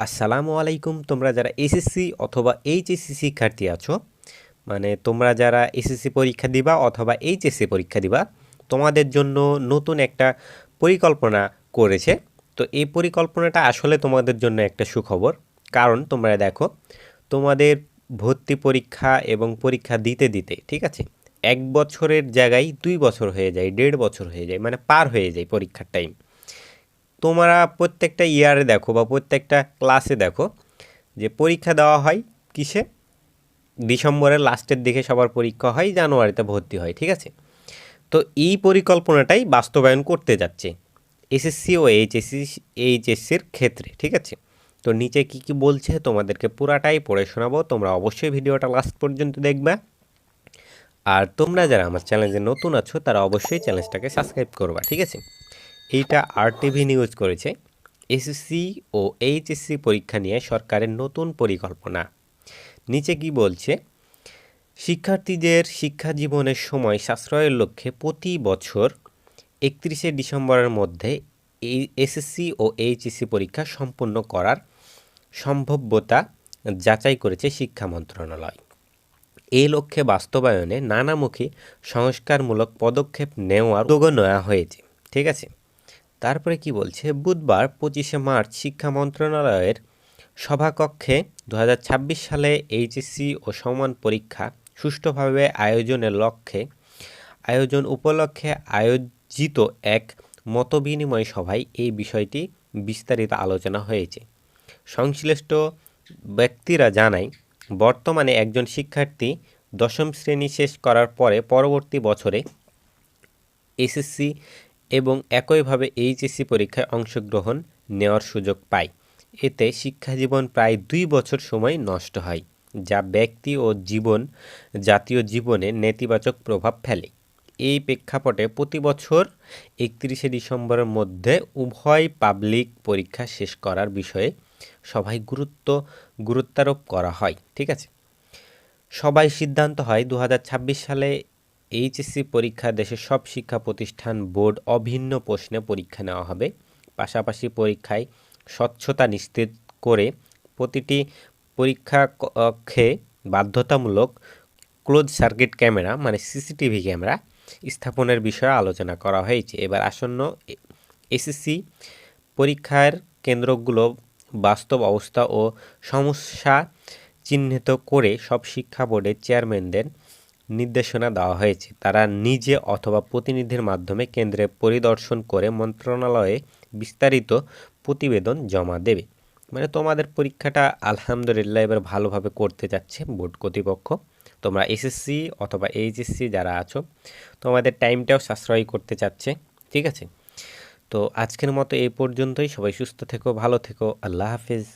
আসসালামু আলাইকুম। তোমরা যারা এসএসসি অথবা এইচএসসি শিক্ষার্থী আছো, মানে তোমরা যারা এসএসসি পরীক্ষা দিবা অথবা এইচএসসি পরীক্ষা দিবা, তোমাদের জন্য নতুন একটা পরিকল্পনা করেছে। তো এই পরিকল্পনাটা আসলে তোমাদের জন্য একটা সুখবর। কারণ তোমরা দেখো, তোমাদের ভর্তি পরীক্ষা এবং পরীক্ষা দিতে দিতে, ঠিক আছে, 1 বছরের জায়গায় 2 বছর হয়ে যায়, 1.5 বছর হয়ে যায়, মানে পার হয়ে যায় পরীক্ষার টাইম। তোমরা প্রত্যেকটা ইয়ারে দেখো বা প্রত্যেকটা ক্লাসে দেখো যে পরীক্ষা দেওয়া হয় কিসে, ডিসেম্বরের লাস্টের দিকে সবার পরীক্ষা হয়, জানুয়ারিতে ভর্তি হয়, ঠিক আছে। তো এই পরিকল্পনাটাই বাস্তবায়ন করতে যাচ্ছে এসএসসি ও এইচএসসির ক্ষেত্রে, ঠিক আছে। তো নিচে কি কি বলছে তোমাদেরকে পুরাটাই পড়ে শোনাবো, তোমরা অবশ্যই ভিডিওটা লাস্ট পর্যন্ত দেখবে। আর তোমরা যারা আমার চ্যানেলে নতুন আছো তারা অবশ্যই চ্যানেলটাকে সাবস্ক্রাইব করবা, ঠিক আছে। এইটা আরটিভি নিউজ করেছে। এসএসসি ও এইচএসসি পরীক্ষা নিয়ে সরকারের নতুন পরিকল্পনা। নিচে কি বলছে, শিক্ষার্থীদের শিক্ষা জীবনের সময় সাশ্রয়ের লক্ষ্যে প্রতি বছর 31শে ডিসেম্বরের মধ্যে এই এসএসসি ও এইচএসসি পরীক্ষা সম্পন্ন করার সম্ভাব্যতা যাচাই করেছে শিক্ষা মন্ত্রণালয়। এই লক্ষ্যে বাস্তবায়নে নানামুখী সংস্কারমূলক পদক্ষেপ নেওয়ার উদ্যোগ নেওয়া হয়েছে, ঠিক আছে। তারপরে কি বলছে, বুধবার 25শে মার্চ শিক্ষা মন্ত্রণালয়ের সভাকক্ষে 2026 সালে এইচএসসি ও সমান পরীক্ষা সুষ্ঠুভাবে আয়োজন উপলক্ষে আয়োজিত এক মতবিনিময় সভায় এই বিষয়টি বিস্তারিত আলোচনা হয়েছে। সংশ্লিষ্ট ব্যক্তিরা জানায়, বর্তমানে একজন শিক্ষার্থী 10ম শ্রেণী শেষ করার পরে পরবর্তী বছরে এসএসসি এবং একইভাবে এইচএসসি পরীক্ষায় অংশগ্রহণ নেওয়ার সুযোগ পায়। এতে শিক্ষাজীবন প্রায় 2 বছর সময় নষ্ট হয়, যা ব্যক্তি ও জাতীয় জীবনে নেতিবাচক প্রভাব ফেলে। এই প্রেক্ষাপটে প্রতি বছর 31শে ডিসেম্বরের মধ্যে উভয় পাবলিক পরীক্ষা শেষ করার বিষয়ে সভায় গুরুত্বারোপ করা হয়, ঠিক আছে। সবাই সিদ্ধান্ত হয় 2026 সালে এইচএসসি পরীক্ষা দেশের সব শিক্ষা প্রতিষ্ঠান বোর্ড অভিন্ন প্রশ্নে পরীক্ষা নেওয়া হবে। পাশাপাশি পরীক্ষায় স্বচ্ছতা নিশ্চিত করে প্রতিটি পরীক্ষা কক্ষে বাধ্যতামূলক ক্লোজ সার্কিট ক্যামেরা, মানে সিসিটিভি ক্যামেরা স্থাপনের বিষয়ে আলোচনা করা হয়েছে। এবার আসন্ন এসএসসি পরীক্ষার কেন্দ্রগুলো বাস্তব অবস্থা ও সমস্যা চিহ্নিত করে সব শিক্ষা বোর্ডের চেয়ারম্যানদের নির্দেশনা দেওয়া হয়েছে। তারা নিজে অথবা প্রতিনিধির মাধ্যমে কেন্দ্রে পরিদর্শন করে মন্ত্রণালয়ে বিস্তারিত প্রতিবেদন জমা দেবে। মানে তোমাদের পরীক্ষাটা আলহামদুলিল্লাহ এবার ভালোভাবে করতে যাচ্ছে বোর্ড কর্তৃপক্ষ। তোমরা এসএসসি অথবা এইচএসসি যারা আছো, তোমাদের টাইমটাও সাশ্রয় করতে চাচ্ছে, ঠিক আছে। তো আজকের মতো এই পর্যন্তই। সবাই সুস্থ থেকো, ভালো থেকো, আল্লাহ হাফেজ।